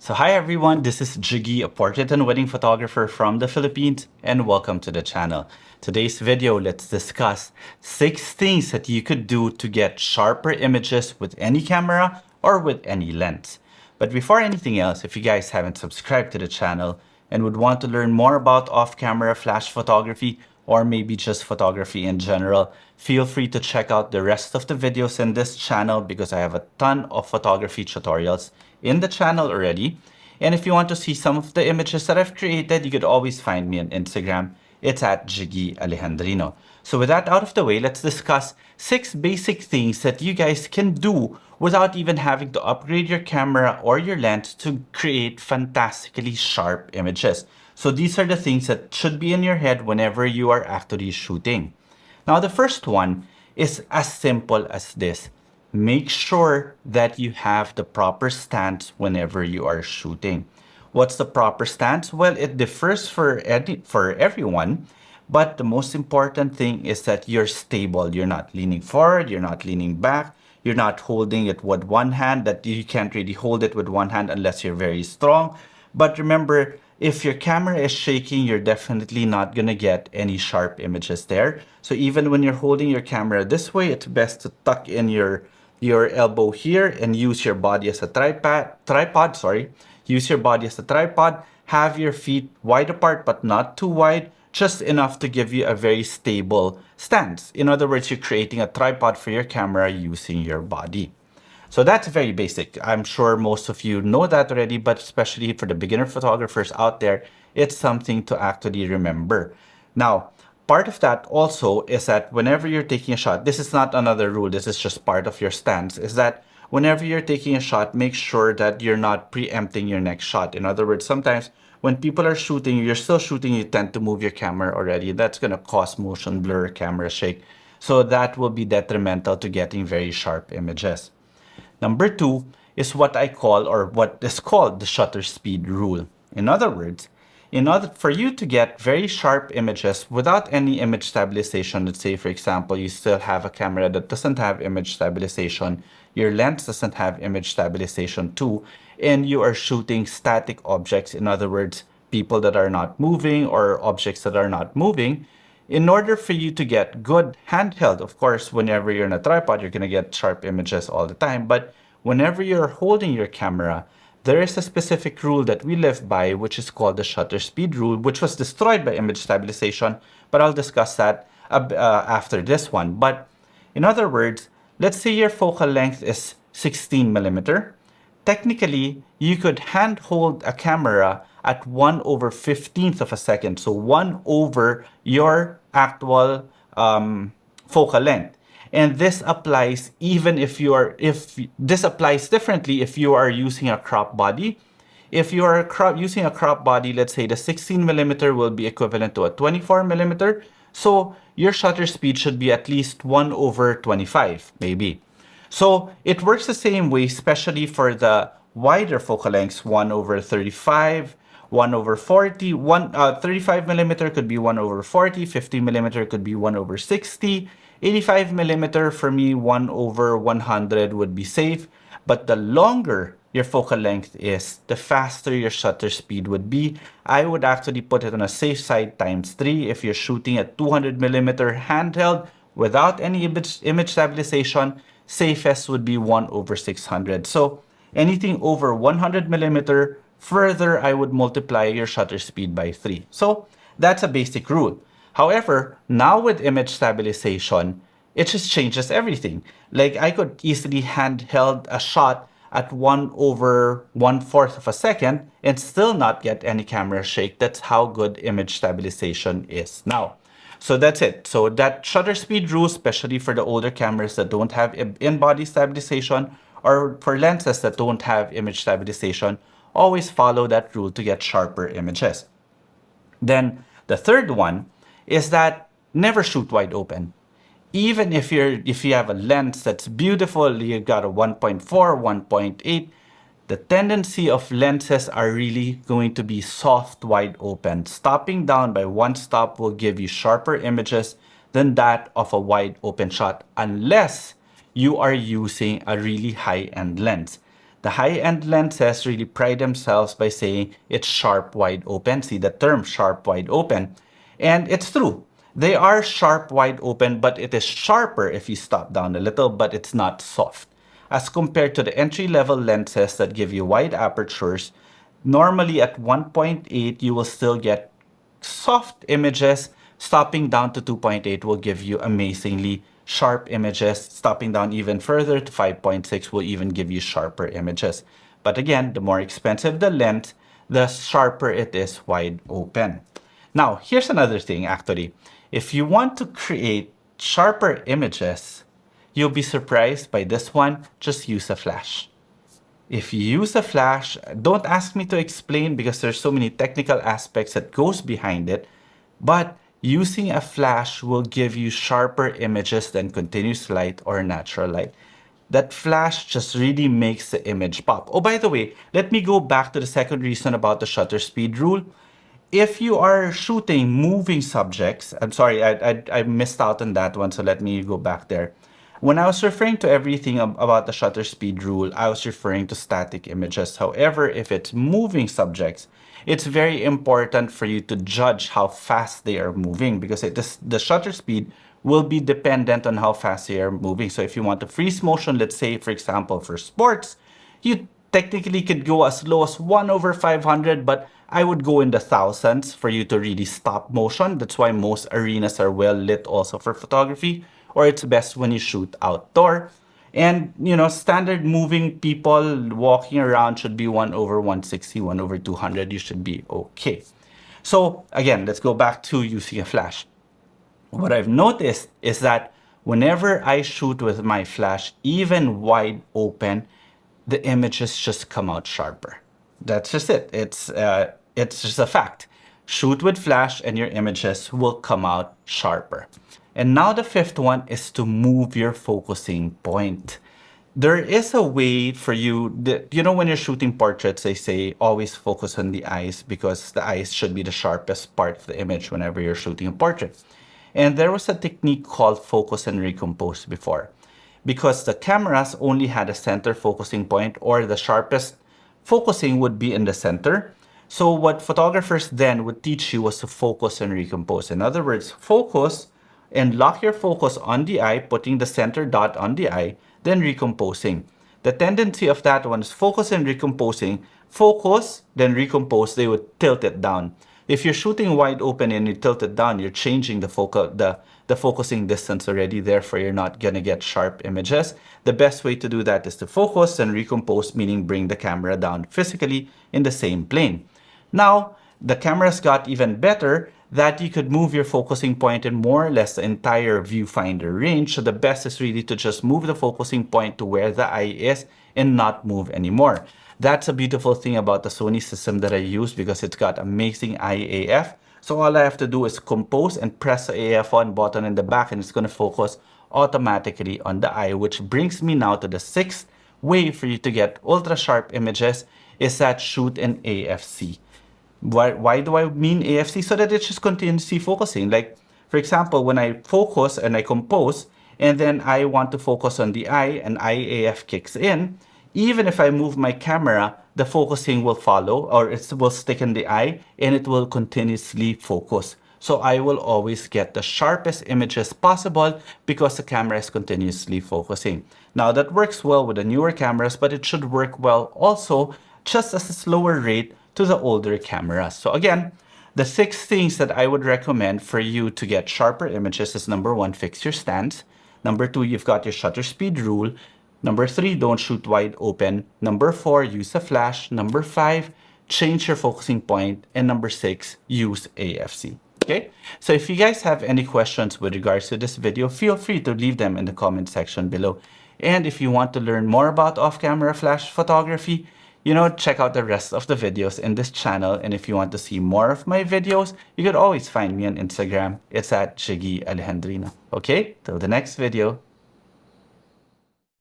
So hi everyone, this is Jiggie, a portrait and wedding photographer from the Philippines, and welcome to the channel. Today's video, let's discuss 6 things that you could do to get sharper images with any camera or with any lens. But before anything else, if you guys haven't subscribed to the channel and would want to learn more about off-camera flash photography or maybe just photography in general, feel free to check out the rest of the videos in this channel because I have a ton of photography tutorials in the channel already. And if you want to see some of the images that I've created, you could always find me on Instagram. It's at Jiggie Alejandrino. So with that out of the way, let's discuss 6 basic things that you guys can do without even having to upgrade your camera or your lens to create fantastically sharp images. So these are the things that should be in your head whenever you are actually shooting. Now the first one is as simple as this. Make sure that you have the proper stance whenever you are shooting. What's the proper stance? Well, it differs for everyone, but the most important thing is that you're stable. You're not leaning forward, you're not leaning back, you're not holding it with one hand. That you can't really hold it with one hand unless you're very strong. But remember, if your camera is shaking, you're definitely not going to get any sharp images there. So even when you're holding your camera this way, it's best to tuck in your elbow here and use your body as a tripod. Use your body as a tripod. Have your feet wide apart, but not too wide, just enough to give you a very stable stance. In other words, you're creating a tripod for your camera using your body. So that's very basic. I'm sure most of you know that already, but especially for the beginner photographers out there, it's something to actually remember. Now, part of that also is that whenever you're taking a shot, this is not another rule, this is just part of your stance, is that whenever you're taking a shot, make sure that you're not preempting your next shot. In other words, sometimes when people are shooting, you're still shooting, you tend to move your camera already. That's going to cause motion blur, camera shake. So that will be detrimental to getting very sharp images. Number 2 is what I call, or what is called, the shutter speed rule. In other words, for you to get very sharp images without any image stabilization, let's say for example, you still have a camera that doesn't have image stabilization, your lens doesn't have image stabilization too, and you are shooting static objects, in other words, people that are not moving or objects that are not moving, in order for you to get good handheld, of course, whenever you're in a tripod, you're going to get sharp images all the time. But whenever you're holding your camera, there is a specific rule that we live by, which is called the shutter speed rule, which was destroyed by image stabilization. But I'll discuss that after this one. But in other words, let's say your focal length is 16 millimeter. Technically, you could hand hold a camera at 1/15th of a second. So 1 over your actual focal length. And this applies even if this applies differently if you are using a crop body. If you are using a crop body, let's say the 16 millimeter will be equivalent to a 24 millimeter. So your shutter speed should be at least 1/25, maybe. So it works the same way, especially for the wider focal lengths, 1/35, 1/40, 35 millimeter could be 1/40, 50 millimeter could be 1/60, 85 millimeter for me, 1/100 would be safe. But the longer your focal length is, the faster your shutter speed would be. I would actually put it on a safe side ×3 if you're shooting at 200 millimeter handheld without any image stabilization. Safest would be 1/600. So anything over 100 millimeter, further I would multiply your shutter speed by 3. So that's a basic rule. However, now with image stabilization, it just changes everything. Like I could easily handheld a shot at 1/1/4 of a second and still not get any camera shake. That's how good image stabilization is now. So that's it. So that shutter speed rule, especially for the older cameras that don't have in-body stabilization or for lenses that don't have image stabilization, always follow that rule to get sharper images. Then the third one is that never shoot wide open. Even if you have a lens that's beautiful, you've got a 1.4, 1.8, the tendency of lenses are really going to be soft wide open. Stopping down by 1 stop will give you sharper images than that of a wide open shot, unless you are using a really high-end lens. The high-end lenses really pride themselves by saying it's sharp wide open. See the term sharp wide open. And it's true. They are sharp wide open, but it is sharper if you stop down a little, but it's not soft. As compared to the entry-level lenses that give you wide apertures, normally at 1.8, you will still get soft images. Stopping down to 2.8 will give you amazingly sharp images. Stopping down even further to 5.6 will even give you sharper images. But again, the more expensive the lens, the sharper it is wide open. Now, here's another thing actually. If you want to create sharper images, you'll be surprised by this one. Just use a flash. If you use a flash, don't ask me to explain because there's so many technical aspects that goes behind it, but using a flash will give you sharper images than continuous light or natural light. That flash just really makes the image pop. Oh, by the way, let me go back to the second reason about the shutter speed rule. If you are shooting moving subjects, I'm sorry, I missed out on that one, so let me go back there. When I was referring to everything about the shutter speed rule, I was referring to static images. However, if it's moving subjects, it's very important for you to judge how fast they are moving because the shutter speed will be dependent on how fast they are moving. So if you want to freeze motion, let's say, for example, for sports, you technically could go as low as 1/500, but I would go in the thousands for you to really stop motion. That's why most arenas are well lit also for photography, or it's best when you shoot outdoor. And, you know, standard moving people walking around should be 1/160, 1/200. You should be okay. So again, let's go back to using a flash. What I've noticed is that whenever I shoot with my flash, even wide open, the images just come out sharper. That's just it. It's just a fact. Shoot with flash and your images will come out sharper. And now the fifth one is to move your focusing point. There is a way for you, you know, when you're shooting portraits, they say always focus on the eyes because the eyes should be the sharpest part of the image whenever you're shooting a portrait. And there was a technique called focus and recompose before, because the cameras only had a center focusing point, or the sharpest focusing would be in the center. So what photographers then would teach you was to focus and recompose. In other words, focus and lock your focus on the eye, putting the center dot on the eye, then recomposing. The tendency of that one is focus and recomposing. Focus, then recompose, they would tilt it down. If you're shooting wide open and you tilt it down, you're changing the focusing distance already, therefore you're not gonna get sharp images. The best way to do that is to focus and recompose, meaning bring the camera down physically in the same plane. Now, the cameras got even better that you could move your focusing point in more or less the entire viewfinder range. So the best is really to just move the focusing point to where the eye is and not move anymore. That's a beautiful thing about the Sony system that I use because it's got amazing IAF. So all I have to do is compose and press the AF1 button in the back and it's going to focus automatically on the eye, which brings me now to the sixth way for you to get ultra sharp images is that shoot in AFC. Why do I mean AFC? So that it's just continuously focusing. Like, for example, when I focus and I compose and then I want to focus on the eye and IAF kicks in, even if I move my camera, the focusing will follow, or it will stick in the eye and it will continuously focus. So I will always get the sharpest images possible because the camera is continuously focusing. Now that works well with the newer cameras, but it should work well also just as a slower rate to the older cameras. So again, the 6 things that I would recommend for you to get sharper images is number 1, fix your stance. Number 2, you've got your shutter speed rule. Number 3, don't shoot wide open. Number 4, use a flash. Number 5, change your focusing point. And number 6, use AFC. Okay, so if you guys have any questions with regards to this video, feel free to leave them in the comment section below. And if you want to learn more about off-camera flash photography, you know, check out the rest of the videos in this channel. And if you want to see more of my videos, you could always find me on Instagram. It's at Jiggie Alejandrino. Okay, till the next video.